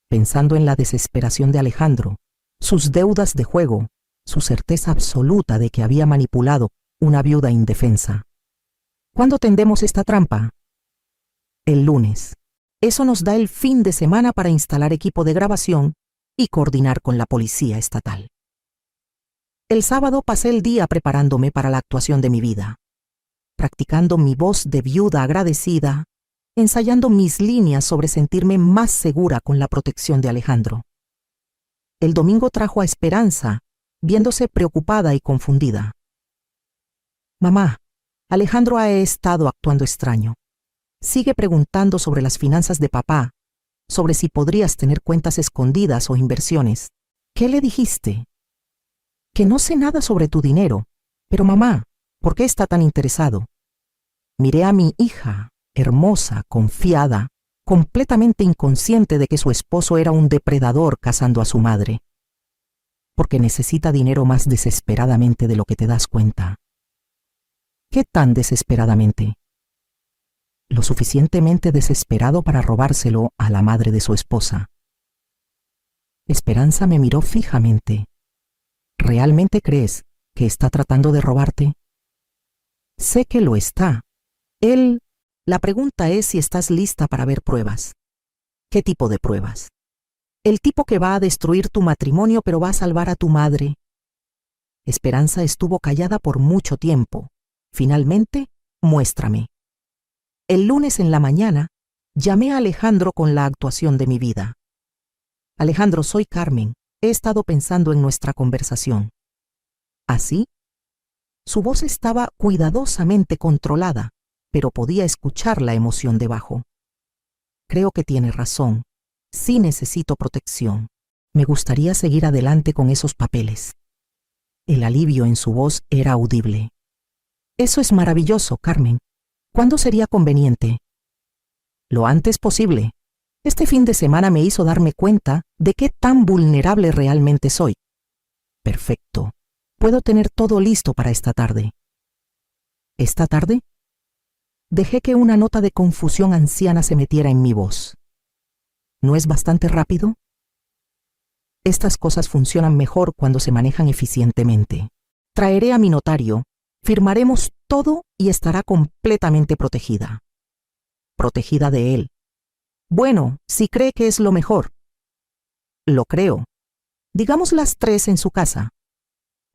pensando en la desesperación de Alejandro, sus deudas de juego, su certeza absoluta de que había manipulado una viuda indefensa. ¿Cuándo tendemos esta trampa? El lunes. Eso nos da el fin de semana para instalar equipo de grabación y coordinar con la policía estatal. El sábado pasé el día preparándome para la actuación de mi vida, practicando mi voz de viuda agradecida, ensayando mis líneas sobre sentirme más segura con la protección de Alejandro. El domingo trajo a Esperanza, viéndose preocupada y confundida. Mamá, Alejandro ha estado actuando extraño. Sigue preguntando sobre las finanzas de papá, sobre si podrías tener cuentas escondidas o inversiones. ¿Qué le dijiste? Que no sé nada sobre tu dinero. Pero mamá, ¿por qué está tan interesado? Miré a mi hija, hermosa, confiada, completamente inconsciente de que su esposo era un depredador cazando a su madre. Porque necesita dinero más desesperadamente de lo que te das cuenta. ¿Qué tan desesperadamente? Lo suficientemente desesperado para robárselo a la madre de su esposa. Esperanza me miró fijamente. ¿Realmente crees que está tratando de robarte? Sé que lo está. La pregunta es si estás lista para ver pruebas. ¿Qué tipo de pruebas? El tipo que va a destruir tu matrimonio pero va a salvar a tu madre. Esperanza estuvo callada por mucho tiempo. Finalmente, muéstrame. El lunes en la mañana, llamé a Alejandro con la actuación de mi vida. Alejandro, soy Carmen. He estado pensando en nuestra conversación. ¿Así? Su voz estaba cuidadosamente controlada, pero podía escuchar la emoción debajo. Creo que tiene razón. Sí necesito protección. Me gustaría seguir adelante con esos papeles. El alivio en su voz era audible. Eso es maravilloso, Carmen. ¿Cuándo sería conveniente? Lo antes posible. Este fin de semana me hizo darme cuenta de qué tan vulnerable realmente soy. Perfecto. Puedo tener todo listo para esta tarde. ¿Esta tarde? Dejé que una nota de confusión anciana se metiera en mi voz. ¿No es bastante rápido? Estas cosas funcionan mejor cuando se manejan eficientemente. Traeré a mi notario, firmaremos todo y estará completamente protegida. Protegida de él. Bueno, si cree que es lo mejor. Lo creo. Digamos las 3 en su casa.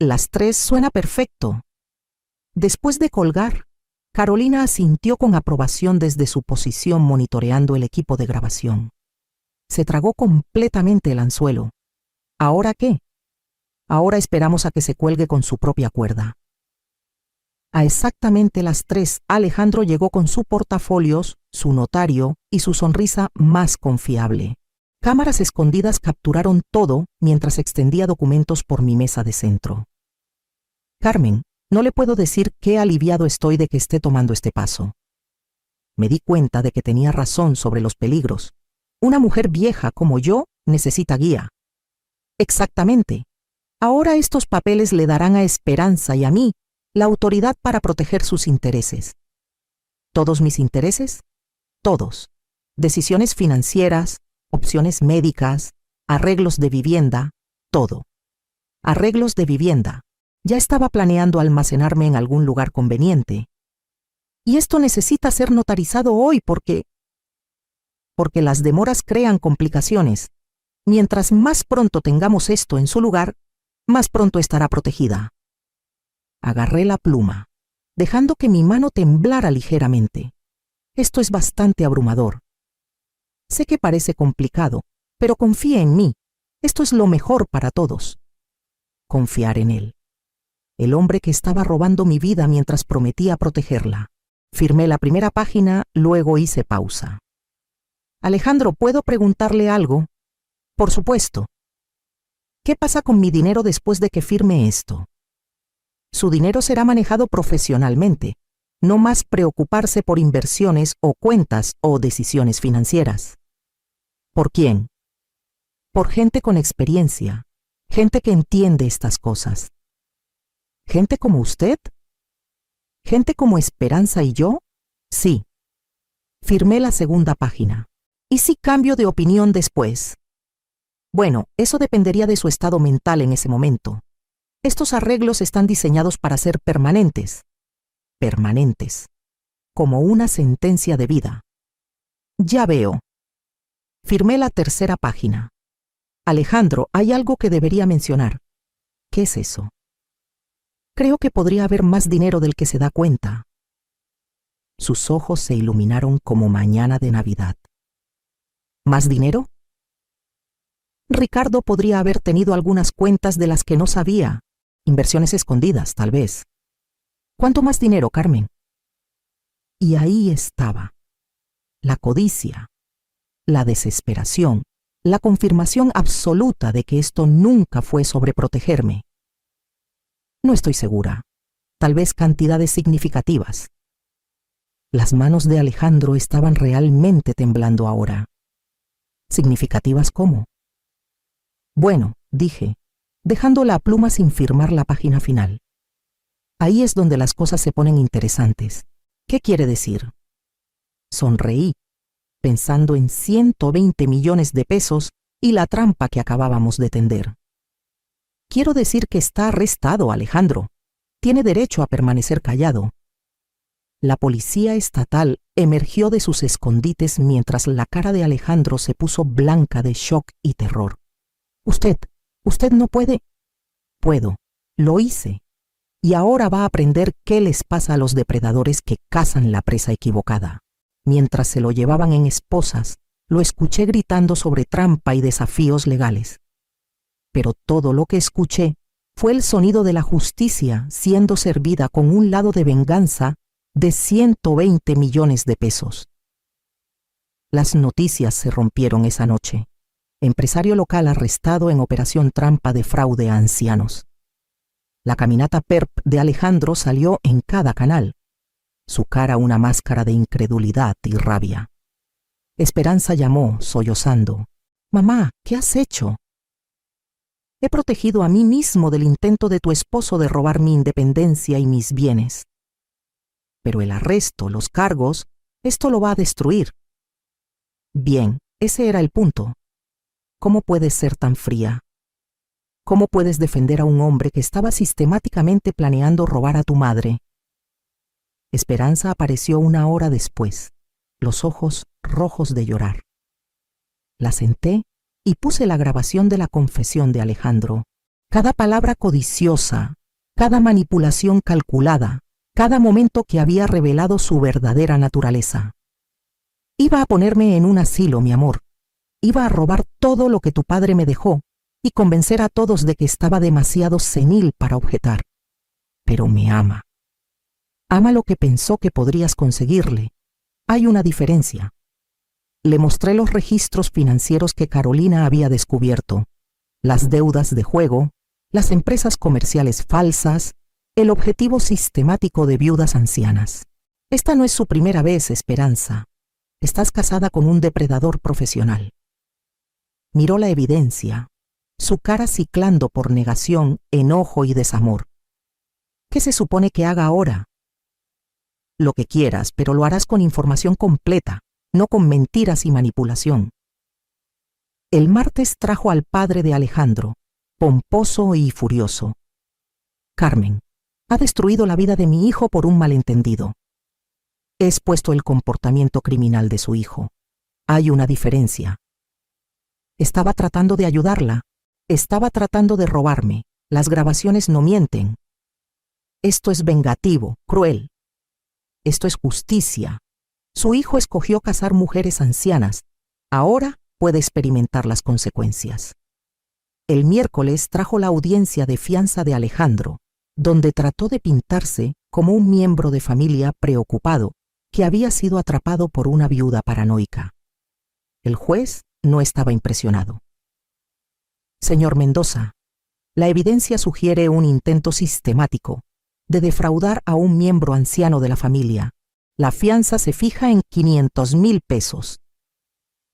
Las 3 suena perfecto. Después de colgar, Carolina asintió con aprobación desde su posición monitoreando el equipo de grabación. Se tragó completamente el anzuelo. ¿Ahora qué? Ahora esperamos a que se cuelgue con su propia cuerda. A exactamente las 3, Alejandro llegó con su portafolios, su notario y su sonrisa más confiable. Cámaras escondidas capturaron todo mientras extendía documentos por mi mesa de centro. Carmen, no le puedo decir qué aliviado estoy de que esté tomando este paso. Me di cuenta de que tenía razón sobre los peligros. Una mujer vieja como yo necesita guía. Exactamente. Ahora estos papeles le darán a Esperanza y a mí la autoridad para proteger sus intereses. ¿Todos mis intereses? Todos. Decisiones financieras, opciones médicas, arreglos de vivienda, todo. Arreglos de vivienda. Ya estaba planeando almacenarme en algún lugar conveniente. Y esto necesita ser notarizado hoy porque las demoras crean complicaciones. Mientras más pronto tengamos esto en su lugar, más pronto estará protegida. Agarré la pluma, dejando que mi mano temblara ligeramente. Esto es bastante abrumador. Sé que parece complicado, pero confíe en mí. Esto es lo mejor para todos. Confiar en él. El hombre que estaba robando mi vida mientras prometía protegerla. Firmé la primera página, luego hice pausa. Alejandro, ¿puedo preguntarle algo? Por supuesto. ¿Qué pasa con mi dinero después de que firme esto? Su dinero será manejado profesionalmente, no más preocuparse por inversiones o cuentas o decisiones financieras. ¿Por quién? Por gente con experiencia, gente que entiende estas cosas. ¿Gente como usted? ¿Gente como Esperanza y yo? Sí. Firmé la segunda página. ¿Y si cambio de opinión después? Bueno, eso dependería de su estado mental en ese momento. Estos arreglos están diseñados para ser permanentes. Permanentes. Como una sentencia de vida. Ya veo. Firmé la tercera página. Alejandro, hay algo que debería mencionar. ¿Qué es eso? Creo que podría haber más dinero del que se da cuenta. Sus ojos se iluminaron como mañana de Navidad. ¿Más dinero? Ricardo podría haber tenido algunas cuentas de las que no sabía. Inversiones escondidas, tal vez. ¿Cuánto más dinero, Carmen? Y ahí estaba. La codicia, la desesperación, la confirmación absoluta de que esto nunca fue sobre protegerme. No estoy segura. Tal vez cantidades significativas. Las manos de Alejandro estaban realmente temblando ahora. ¿Significativas cómo? Bueno, dije, dejando la pluma sin firmar la página final. Ahí es donde las cosas se ponen interesantes. ¿Qué quiere decir? Sonreí, pensando en 120 millones de pesos y la trampa que acabábamos de tender. Quiero decir que está arrestado, Alejandro. Tiene derecho a permanecer callado. La policía estatal emergió de sus escondites mientras la cara de Alejandro se puso blanca de shock y terror. Usted no puede. Puedo. Lo hice. Y ahora va a aprender qué les pasa a los depredadores que cazan la presa equivocada. Mientras se lo llevaban en esposas, lo escuché gritando sobre trampa y desafíos legales. Pero todo lo que escuché fue el sonido de la justicia siendo servida con un lado de venganza de 120 millones de pesos. Las noticias se rompieron esa noche. Empresario local arrestado en operación trampa de fraude a ancianos. La caminata PERP de Alejandro salió en cada canal. Su cara una máscara de incredulidad y rabia. Esperanza llamó, sollozando. «Mamá, ¿qué has hecho?» «He protegido a mí mismo del intento de tu esposo de robar mi independencia y mis bienes. Pero el arresto, los cargos, esto lo va a destruir». Bien, ese era el punto. ¿Cómo puedes ser tan fría? ¿Cómo puedes defender a un hombre que estaba sistemáticamente planeando robar a tu madre? Esperanza apareció 1 hora después, los ojos rojos de llorar. La senté y puse la grabación de la confesión de Alejandro. Cada palabra codiciosa, cada manipulación calculada, cada momento que había revelado su verdadera naturaleza. Iba a ponerme en un asilo, mi amor. Iba a robar todo lo que tu padre me dejó y convencer a todos de que estaba demasiado senil para objetar. Pero me ama. Ama lo que pensó que podrías conseguirle. Hay una diferencia. Le mostré los registros financieros que Carolina había descubierto, las deudas de juego, las empresas comerciales falsas, el objetivo sistemático de viudas ancianas. Esta no es su primera vez, Esperanza. Estás casada con un depredador profesional. Miró la evidencia, su cara ciclando por negación, enojo y desamor. ¿Qué se supone que haga ahora? Lo que quieras, pero lo harás con información completa, no con mentiras y manipulación. El martes trajo al padre de Alejandro, pomposo y furioso. Carmen, ha destruido la vida de mi hijo por un malentendido. He expuesto el comportamiento criminal de su hijo. Hay una diferencia. Estaba tratando de ayudarla. Estaba tratando de robarme. Las grabaciones no mienten. Esto es vengativo, cruel. Esto es justicia. Su hijo escogió casar mujeres ancianas. Ahora puede experimentar las consecuencias. El miércoles trajo la audiencia de fianza de Alejandro, donde trató de pintarse como un miembro de familia preocupado que había sido atrapado por una viuda paranoica. El juez no estaba impresionado. Señor Mendoza, la evidencia sugiere un intento sistemático de defraudar a un miembro anciano de la familia. La fianza se fija en 500,000 pesos.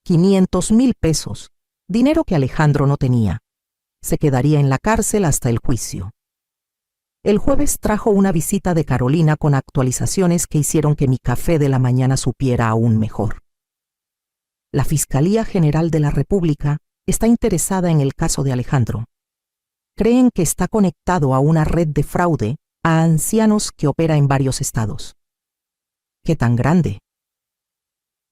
500,000 pesos, dinero que Alejandro no tenía. Se quedaría en la cárcel hasta el juicio. El jueves trajo una visita de Carolina con actualizaciones que hicieron que mi café de la mañana supiera aún mejor. La Fiscalía General de la República está interesada en el caso de Alejandro. Creen que está conectado a una red de fraude a ancianos que opera en varios estados. ¿Qué tan grande?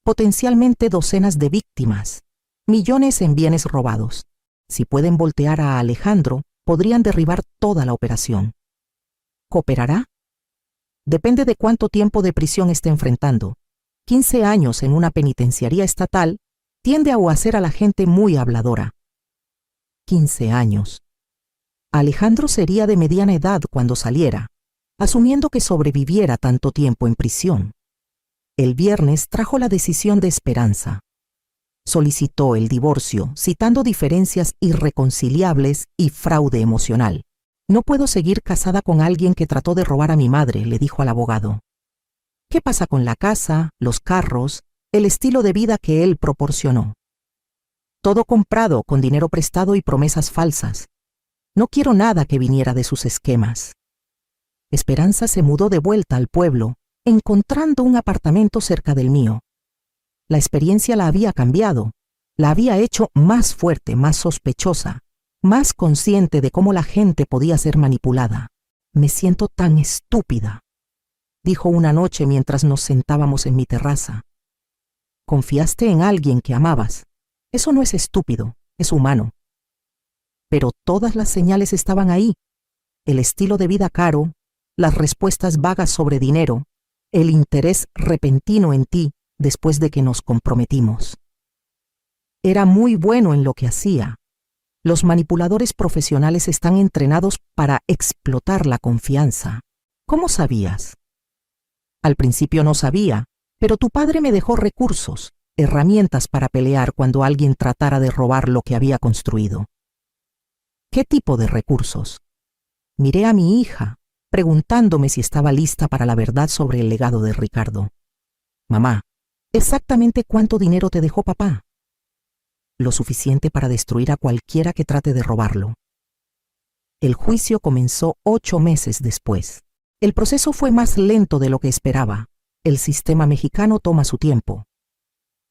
Potencialmente docenas de víctimas, millones en bienes robados. Si pueden voltear a Alejandro, podrían derribar toda la operación. ¿Cooperará? Depende de cuánto tiempo de prisión esté enfrentando. 15 años en una penitenciaría estatal tiende a hacer a la gente muy habladora. 15 años. Alejandro sería de mediana edad cuando saliera, asumiendo que sobreviviera tanto tiempo en prisión. El viernes trajo la decisión de Esperanza. Solicitó el divorcio, citando diferencias irreconciliables y fraude emocional. No puedo seguir casada con alguien que trató de robar a mi madre, le dijo al abogado. ¿Qué pasa con la casa, los carros, el estilo de vida que él proporcionó? Todo comprado con dinero prestado y promesas falsas. No quiero nada que viniera de sus esquemas. Esperanza se mudó de vuelta al pueblo, encontrando un apartamento cerca del mío. La experiencia la había cambiado, la había hecho más fuerte, más sospechosa, más consciente de cómo la gente podía ser manipulada. Me siento tan estúpida, dijo una noche mientras nos sentábamos en mi terraza. Confiaste en alguien que amabas. Eso no es estúpido, es humano. Pero todas las señales estaban ahí. El estilo de vida caro, las respuestas vagas sobre dinero, el interés repentino en ti después de que nos comprometimos. Era muy bueno en lo que hacía. Los manipuladores profesionales están entrenados para explotar la confianza. ¿Cómo sabías? Al principio no sabía, pero tu padre me dejó recursos, herramientas para pelear cuando alguien tratara de robar lo que había construido. ¿Qué tipo de recursos? Miré a mi hija, preguntándome si estaba lista para la verdad sobre el legado de Ricardo. Mamá, ¿exactamente cuánto dinero te dejó papá? Lo suficiente para destruir a cualquiera que trate de robarlo. El juicio comenzó 8 meses después. El proceso fue más lento de lo que esperaba. El sistema mexicano toma su tiempo.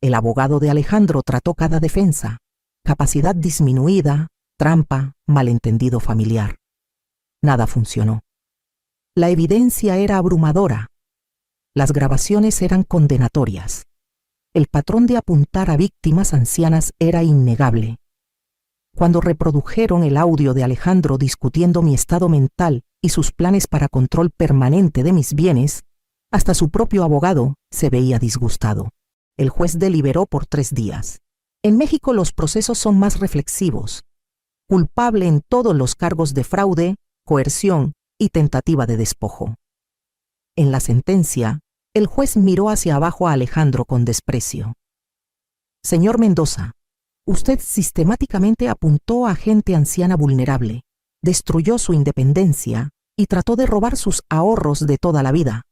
El abogado de Alejandro trató cada defensa: capacidad disminuida, trampa, malentendido familiar. Nada funcionó. La evidencia era abrumadora. Las grabaciones eran condenatorias. El patrón de apuntar a víctimas ancianas era innegable. Cuando reprodujeron el audio de Alejandro discutiendo mi estado mental y sus planes para control permanente de mis bienes, hasta su propio abogado se veía disgustado. El juez deliberó por 3 días. En México los procesos son más reflexivos. Culpable en todos los cargos de fraude, coerción y tentativa de despojo. En la sentencia, el juez miró hacia abajo a Alejandro con desprecio. Señor Mendoza, usted sistemáticamente apuntó a gente anciana vulnerable, destruyó su independencia y trató de robar sus ahorros de toda la vida.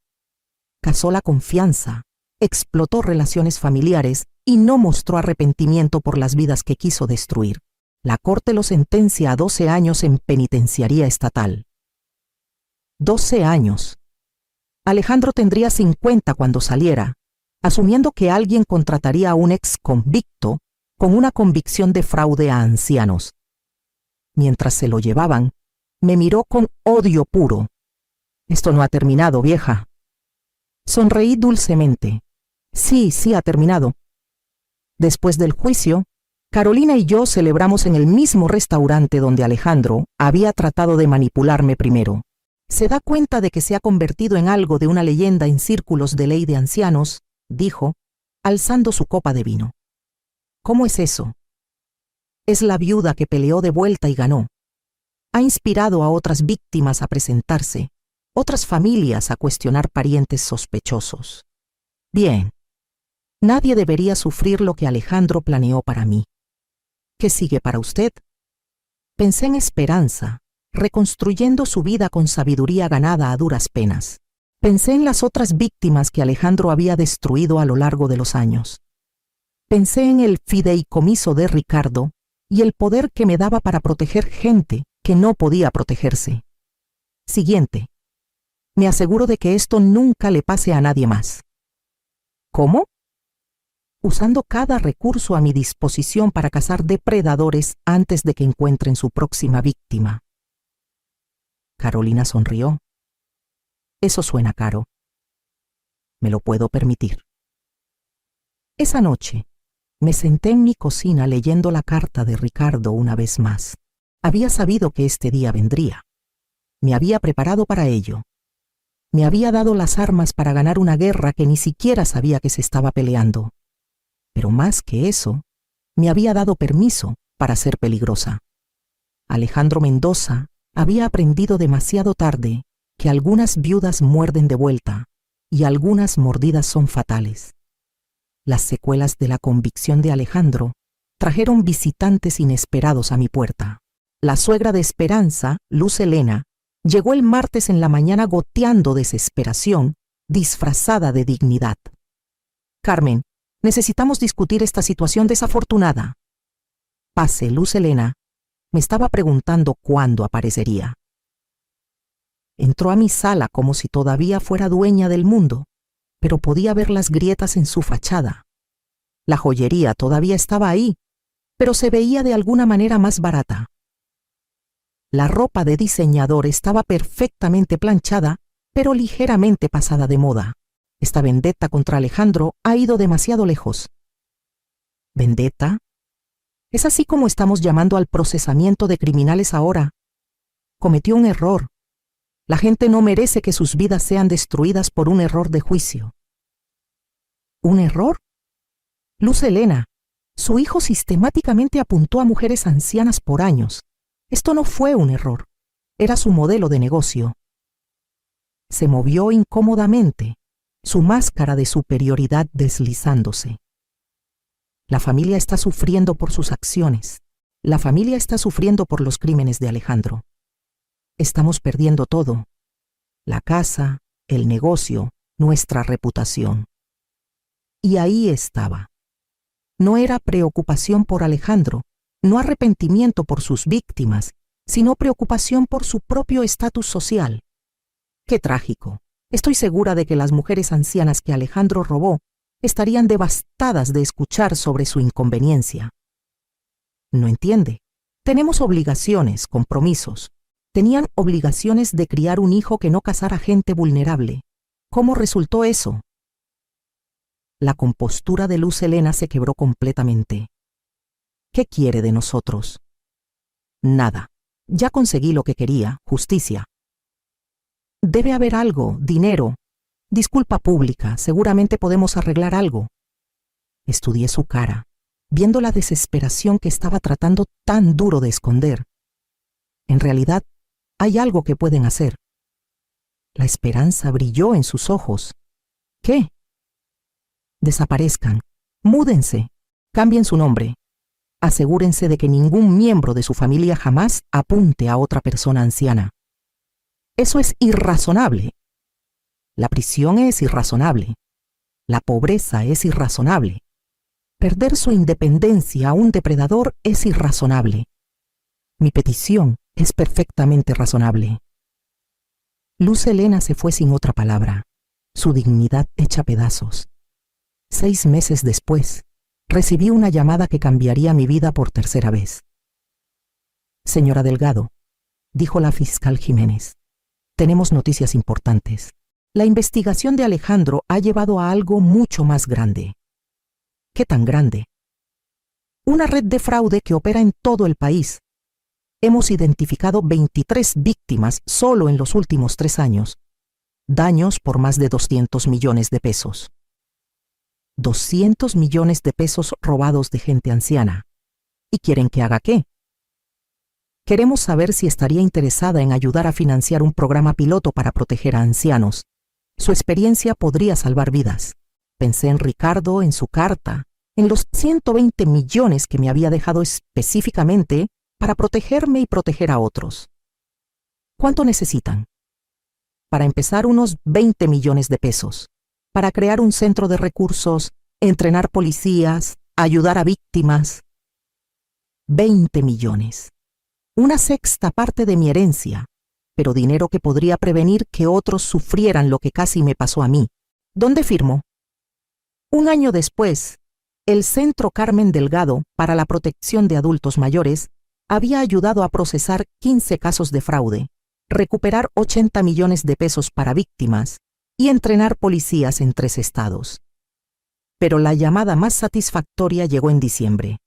Cazó la confianza, explotó relaciones familiares y no mostró arrepentimiento por las vidas que quiso destruir. La corte lo sentencia a 12 años en penitenciaría estatal. 12 años. Alejandro tendría 50 cuando saliera, asumiendo que alguien contrataría a un ex convicto con una convicción de fraude a ancianos. Mientras se lo llevaban, me miró con odio puro. Esto no ha terminado, vieja. Sonreí dulcemente. Sí, ha terminado. Después del juicio, Carolina y yo celebramos en el mismo restaurante donde Alejandro había tratado de manipularme primero. ¿Se da cuenta de que se ha convertido en algo de una leyenda en círculos de ley de ancianos?, dijo, alzando su copa de vino. ¿Cómo es eso? Es la viuda que peleó de vuelta y ganó. Ha inspirado a otras víctimas a presentarse, otras familias a cuestionar parientes sospechosos. Bien, nadie debería sufrir lo que Alejandro planeó para mí. ¿Qué sigue para usted? Pensé en Esperanza, reconstruyendo su vida con sabiduría ganada a duras penas. Pensé en las otras víctimas que Alejandro había destruido a lo largo de los años. Pensé en el fideicomiso de Ricardo y el poder que me daba para proteger gente que no podía protegerse. Siguiente. Me aseguro de que esto nunca le pase a nadie más. ¿Cómo? Usando cada recurso a mi disposición para cazar depredadores antes de que encuentren su próxima víctima. Carolina sonrió. Eso suena caro. Me lo puedo permitir. Esa noche, me senté en mi cocina leyendo la carta de Ricardo una vez más. Había sabido que este día vendría. Me había preparado para ello. Me había dado las armas para ganar una guerra que ni siquiera sabía que se estaba peleando. Pero más que eso, me había dado permiso para ser peligrosa. Alejandro Mendoza había aprendido demasiado tarde que algunas viudas muerden de vuelta y algunas mordidas son fatales. Las secuelas de la convicción de Alejandro trajeron visitantes inesperados a mi puerta. La suegra de Esperanza, Luz Helena, llegó el martes en la mañana goteando desesperación disfrazada de dignidad. Carmen, necesitamos discutir esta situación desafortunada. Pase, Luz Helena. Me estaba preguntando cuándo aparecería. Entró a mi sala como si todavía fuera dueña del mundo, pero podía ver las grietas en su fachada. La joyería todavía estaba ahí, pero se veía de alguna manera más barata. La ropa de diseñador estaba perfectamente planchada, pero ligeramente pasada de moda. Esta vendetta contra Alejandro ha ido demasiado lejos. ¿Vendetta? Es así como estamos llamando al procesamiento de criminales ahora. Cometió un error. La gente no merece que sus vidas sean destruidas por un error de juicio. ¿Un error? Luz Helena, su hijo sistemáticamente apuntó a mujeres ancianas por años. Esto no fue un error. Era su modelo de negocio. Se movió incómodamente, su máscara de superioridad deslizándose. La familia está sufriendo por sus acciones. La familia está sufriendo por los crímenes de Alejandro. Estamos perdiendo todo. La casa, el negocio, nuestra reputación. Y ahí estaba. No era preocupación por Alejandro, no arrepentimiento por sus víctimas, sino preocupación por su propio estatus social. ¡Qué trágico! Estoy segura de que las mujeres ancianas que Alejandro robó estarían devastadas de escuchar sobre su inconveniencia. No entiende. Tenemos obligaciones, compromisos. Tenían obligaciones de criar un hijo que no casara gente vulnerable. ¿Cómo resultó eso? La compostura de Luz Helena se quebró completamente. ¿Qué quiere de nosotros? Nada. Ya conseguí lo que quería, justicia. Debe haber algo, dinero. Disculpa pública, seguramente podemos arreglar algo. Estudié su cara, viendo la desesperación que estaba tratando tan duro de esconder. En realidad, hay algo que pueden hacer. La esperanza brilló en sus ojos. ¿Qué? Desaparezcan, múdense, cambien su nombre. Asegúrense de que ningún miembro de su familia jamás apunte a otra persona anciana. Eso es irrazonable. La prisión es irrazonable. La pobreza es irrazonable. Perder su independencia a un depredador es irrazonable. Mi petición es perfectamente razonable. Luz Helena se fue sin otra palabra, su dignidad hecha pedazos. 6 meses después, recibí una llamada que cambiaría mi vida por tercera vez. Señora Delgado, dijo la fiscal Jiménez, tenemos noticias importantes. La investigación de Alejandro ha llevado a algo mucho más grande. ¿Qué tan grande? Una red de fraude que opera en todo el país. Hemos identificado 23 víctimas solo en los últimos 3 años. Daños por más de 200 millones de pesos. 200 millones de pesos robados de gente anciana. ¿Y quieren que haga qué? Queremos saber si estaría interesada en ayudar a financiar un programa piloto para proteger a ancianos. Su experiencia podría salvar vidas. Pensé en Ricardo, en su carta, en los 120 millones que me había dejado específicamente para protegerme y proteger a otros. ¿Cuánto necesitan? Para empezar, unos 20 millones de pesos. Para crear un centro de recursos, entrenar policías, ayudar a víctimas. 20 millones. Una sexta parte de mi herencia, pero dinero que podría prevenir que otros sufrieran lo que casi me pasó a mí. ¿Dónde firmo? 1 año después, el Centro Carmen Delgado para la Protección de Adultos Mayores había ayudado a procesar 15 casos de fraude, recuperar 80 millones de pesos para víctimas y entrenar policías en 3 estados. Pero la llamada más satisfactoria llegó en diciembre.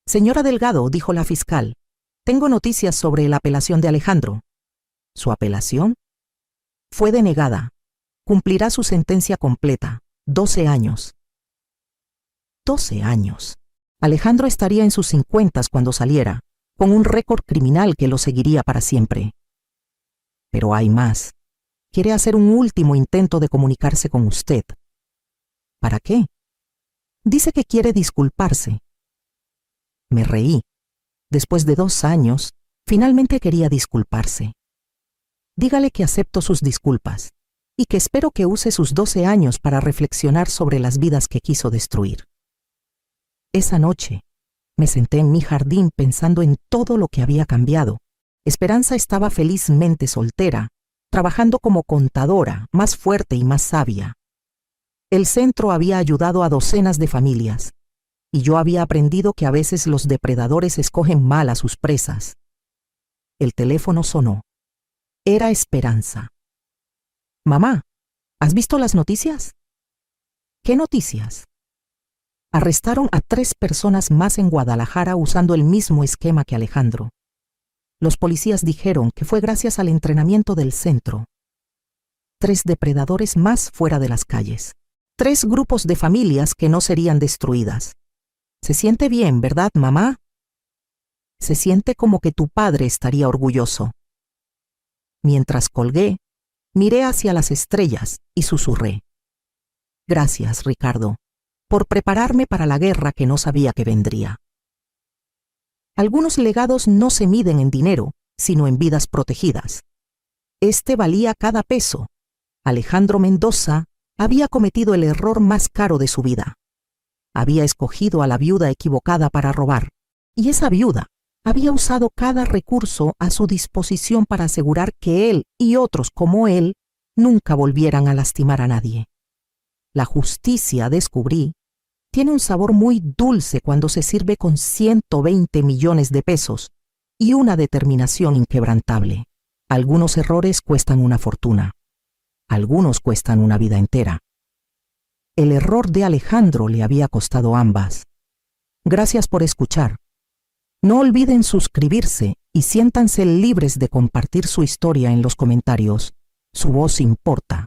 Señora Delgado, dijo la fiscal, tengo noticias sobre la apelación de Alejandro. ¿Su apelación? Fue denegada. Cumplirá su sentencia completa, 12 años. 12 años. Alejandro estaría en sus 50 cuando saliera, con un récord criminal que lo seguiría para siempre. Pero hay más. Quiere hacer un último intento de comunicarse con usted. ¿Para qué? Dice que quiere disculparse. Me reí. Después de 2 años, finalmente quería disculparse. Dígale que acepto sus disculpas y que espero que use sus 12 años para reflexionar sobre las vidas que quiso destruir. Esa noche, me senté en mi jardín pensando en todo lo que había cambiado. Esperanza estaba felizmente soltera, trabajando como contadora, más fuerte y más sabia. El centro había ayudado a docenas de familias, y yo había aprendido que a veces los depredadores escogen mal a sus presas. El teléfono sonó. Era Esperanza. Mamá, ¿has visto las noticias? ¿Qué noticias? Arrestaron a 3 personas más en Guadalajara usando el mismo esquema que Alejandro. Los policías dijeron que fue gracias al entrenamiento del centro. 3 depredadores más fuera de las calles. 3 grupos de familias que no serían destruidas. Se siente bien, ¿verdad, mamá? Se siente como que tu padre estaría orgulloso. Mientras colgué, miré hacia las estrellas y susurré. Gracias, Ricardo, por prepararme para la guerra que no sabía que vendría. Algunos legados no se miden en dinero, sino en vidas protegidas. Este valía cada peso. Alejandro Mendoza había cometido el error más caro de su vida. Había escogido a la viuda equivocada para robar, y esa viuda había usado cada recurso a su disposición para asegurar que él y otros como él nunca volvieran a lastimar a nadie. La justicia, descubrí, tiene un sabor muy dulce cuando se sirve con 120 millones de pesos y una determinación inquebrantable. Algunos errores cuestan una fortuna. Algunos cuestan una vida entera. El error de Alejandro le había costado ambas. Gracias por escuchar. No olviden suscribirse y siéntanse libres de compartir su historia en los comentarios. Su voz importa.